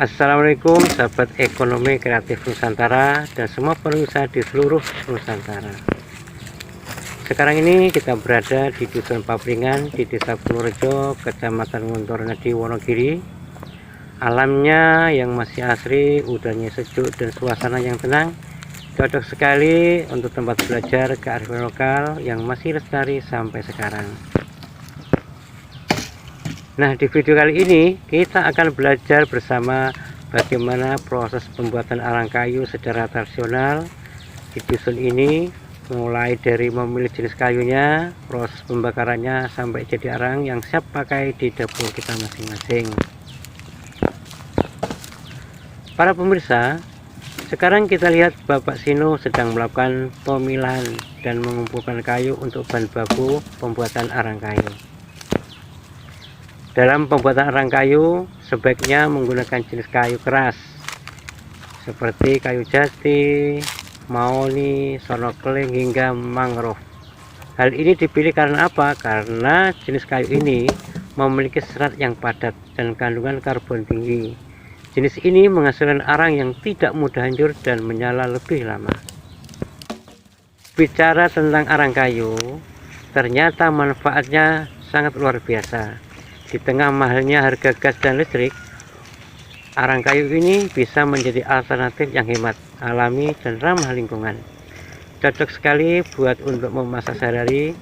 Assalamualaikum sahabat ekonomi kreatif Nusantara dan semua pengusaha di seluruh Nusantara. Sekarang ini kita berada di Dusun Papringan di Desa Purworejo, Kecamatan Ngontornedi, Wonogiri. Alamnya yang masih asri, udaranya sejuk dan suasana yang tenang, cocok sekali untuk tempat belajar kearifan lokal yang masih lestari sampai sekarang. Nah, di video kali ini kita akan belajar bersama bagaimana proses pembuatan arang kayu secara tradisional di dusun ini, mulai dari memilih jenis kayunya, proses pembakarannya sampai jadi arang yang siap pakai di dapur kita masing-masing. Para pemirsa, sekarang kita lihat Bapak Sino sedang melakukan pemilahan dan mengumpulkan kayu untuk bahan baku pembuatan arang kayu. Dalam pembuatan arang kayu, sebaiknya menggunakan jenis kayu keras seperti kayu jati, mahoni, sonokeling hingga mangrove. Hal ini dipilih karena apa? Karena jenis kayu ini memiliki serat yang padat dan kandungan karbon tinggi. Jenis ini menghasilkan arang yang tidak mudah hancur dan menyala lebih lama. Bicara tentang arang kayu, ternyata manfaatnya sangat luar biasa. Di tengah mahalnya harga gas dan listrik, arang kayu ini bisa menjadi alternatif yang hemat, alami, dan ramah lingkungan. Cocok sekali buat untuk memasak sehari-hari,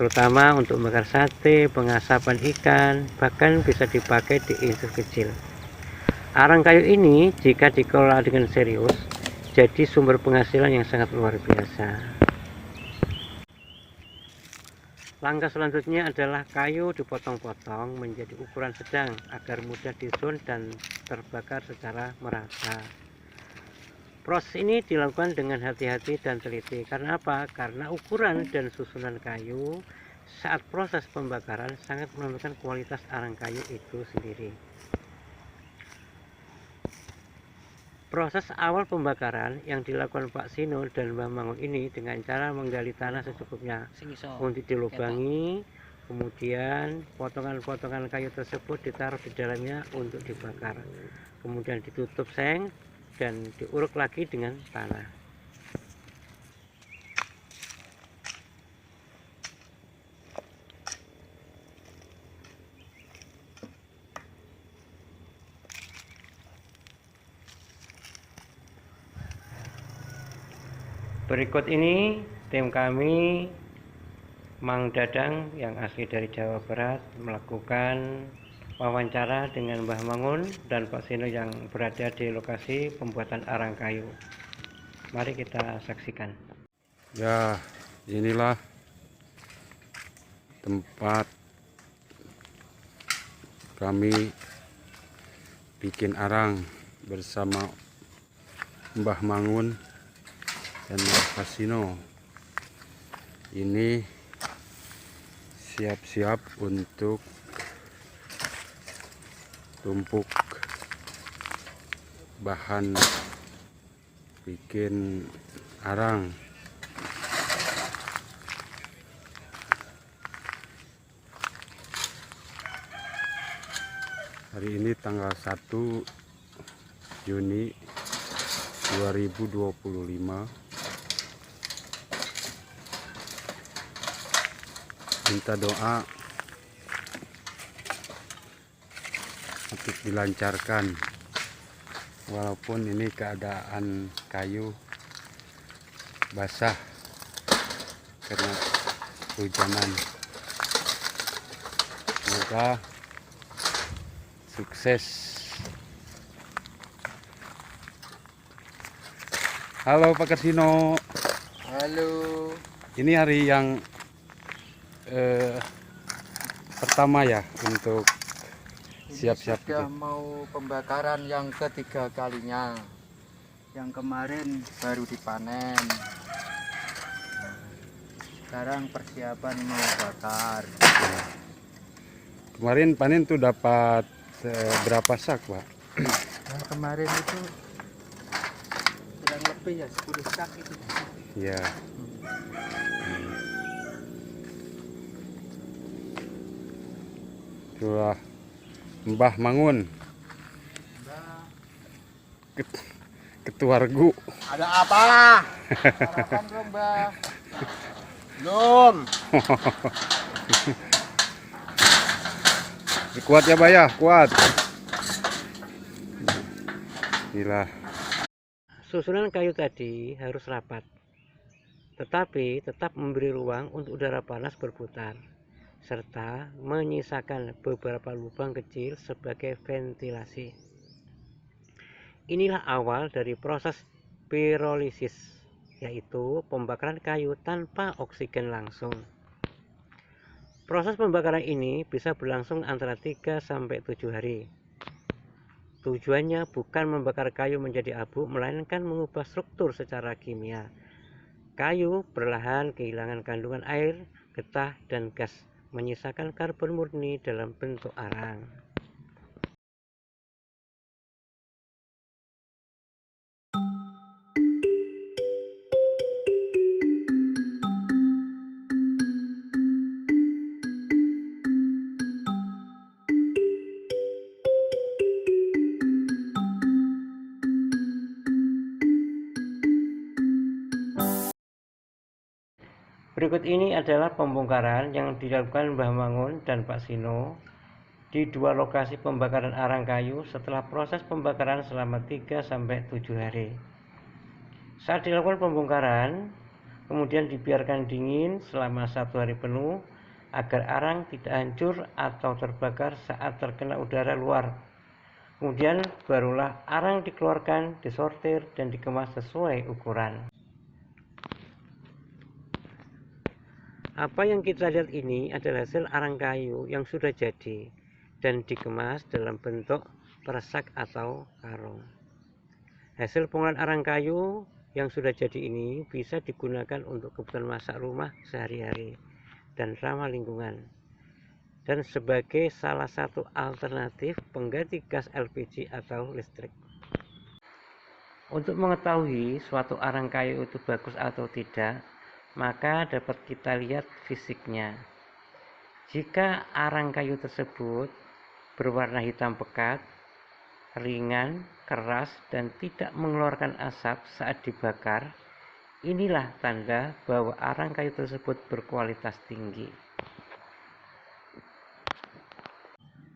terutama untuk membakar sate, pengasapan ikan, bahkan bisa dipakai di industri kecil. Arang kayu ini jika dikelola dengan serius, jadi sumber penghasilan yang sangat luar biasa. Langkah selanjutnya adalah kayu dipotong-potong menjadi ukuran sedang agar mudah disusun dan terbakar secara merata. Proses ini dilakukan dengan hati-hati dan teliti. Karena apa? Karena ukuran dan susunan kayu saat proses pembakaran sangat menentukan kualitas arang kayu itu sendiri. Proses awal pembakaran yang dilakukan Pak Sino dan Mbah Mangun ini dengan cara menggali tanah secukupnya untuk dilubangi, kemudian potongan-potongan kayu tersebut ditaruh di dalamnya untuk dibakar, kemudian ditutup seng dan diuruk lagi dengan tanah. Berikut ini tim kami Mang Dadang yang asli dari Jawa Barat melakukan wawancara dengan Mbah Mangun dan Pak Sino yang berada di lokasi pembuatan arang kayu. Mari kita saksikan. Ya, inilah tempat kami bikin arang bersama Mbah Mangun dan Pak Sino. Ini siap-siap untuk tumpuk bahan bikin arang. Hari ini tanggal 1 Juni 2025. Minta doa untuk dilancarkan, walaupun ini keadaan kayu basah karena hujanan. Semoga sukses. Halo Pak Kasino. Halo. Ini hari yang pertama ya untuk siap-siap Sudah itu. mau pembakaran yang ketiga kalinya. Yang kemarin baru dipanen. Sekarang persiapan mau bakar. Kemarin panen tuh dapat berapa sak, Pak? Yang kemarin itu kurang lebih ya 10 sak itu. Iya. Itulah Mbah Mangun. Mbah Ketua Regu. Ada apa? Sarapan belum, Mbak? Belum. Kuat ya, Mbak ya, kuat. Gila. Susunan kayu tadi harus rapat, tetapi tetap memberi ruang untuk udara panas berputar, serta menyisakan beberapa lubang kecil sebagai ventilasi. Inilah awal dari proses pirolisis, yaitu pembakaran kayu tanpa oksigen langsung. Proses pembakaran ini bisa berlangsung antara 3-7 hari. Tujuannya bukan membakar kayu menjadi abu, melainkan mengubah struktur secara kimia. Kayu perlahan kehilangan kandungan air, getah, dan gas, menyisakan karbon murni dalam bentuk arang. Berikut ini adalah pembongkaran yang dilakukan Mbah Mangun dan Pak Sino di dua lokasi pembakaran arang kayu setelah proses pembakaran selama 3-7 hari. Saat dilakukan pembongkaran, kemudian dibiarkan dingin selama 1 hari penuh agar arang tidak hancur atau terbakar saat terkena udara luar. Kemudian barulah arang dikeluarkan, disortir, dan dikemas sesuai ukuran. Apa yang kita lihat ini adalah hasil arang kayu yang sudah jadi dan dikemas dalam bentuk peresak atau karung. Hasil pengolahan arang kayu yang sudah jadi ini bisa digunakan untuk kebutuhan masak rumah sehari-hari dan ramah lingkungan, dan sebagai salah satu alternatif pengganti gas LPG atau listrik. Untuk mengetahui suatu arang kayu itu bagus atau tidak, maka dapat kita lihat fisiknya. Jika arang kayu tersebut berwarna hitam pekat, ringan, keras, dan tidak mengeluarkan asap saat dibakar, inilah tanda bahwa arang kayu tersebut berkualitas tinggi.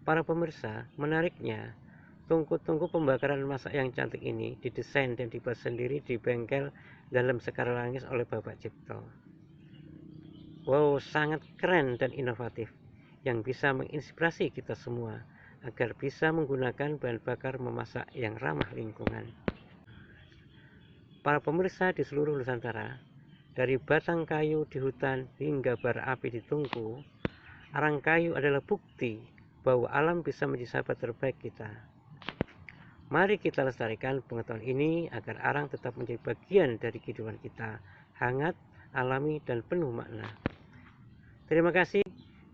Para pemirsa, menariknya, tungku-tungku pembakaran masak yang cantik ini didesain dan dibuat sendiri di bengkel Dalem Sekar Langis oleh Bapak Cipto. Wow, sangat keren dan inovatif, yang bisa menginspirasi kita semua agar bisa menggunakan bahan bakar memasak yang ramah lingkungan. Para pemirsa di seluruh Nusantara, dari batang kayu di hutan hingga bara api di tungku, arang kayu adalah bukti bahwa alam bisa menjadi sahabat terbaik kita. Mari kita lestarikan pengetahuan ini agar arang tetap menjadi bagian dari kehidupan kita, hangat, alami, dan penuh makna. Terima kasih.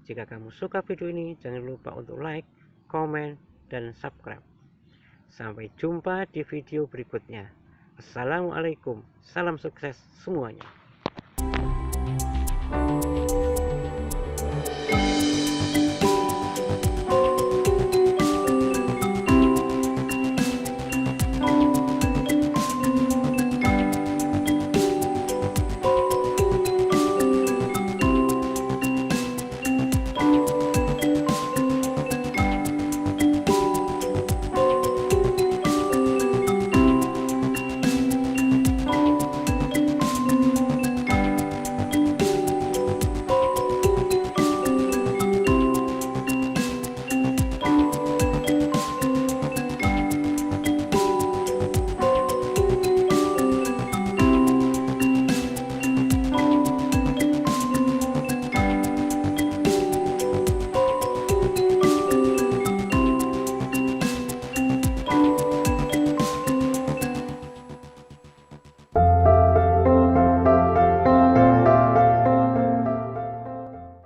Jika kamu suka video ini, jangan lupa untuk like, komen, dan subscribe. Sampai jumpa di video berikutnya. Assalamualaikum. Salam sukses semuanya.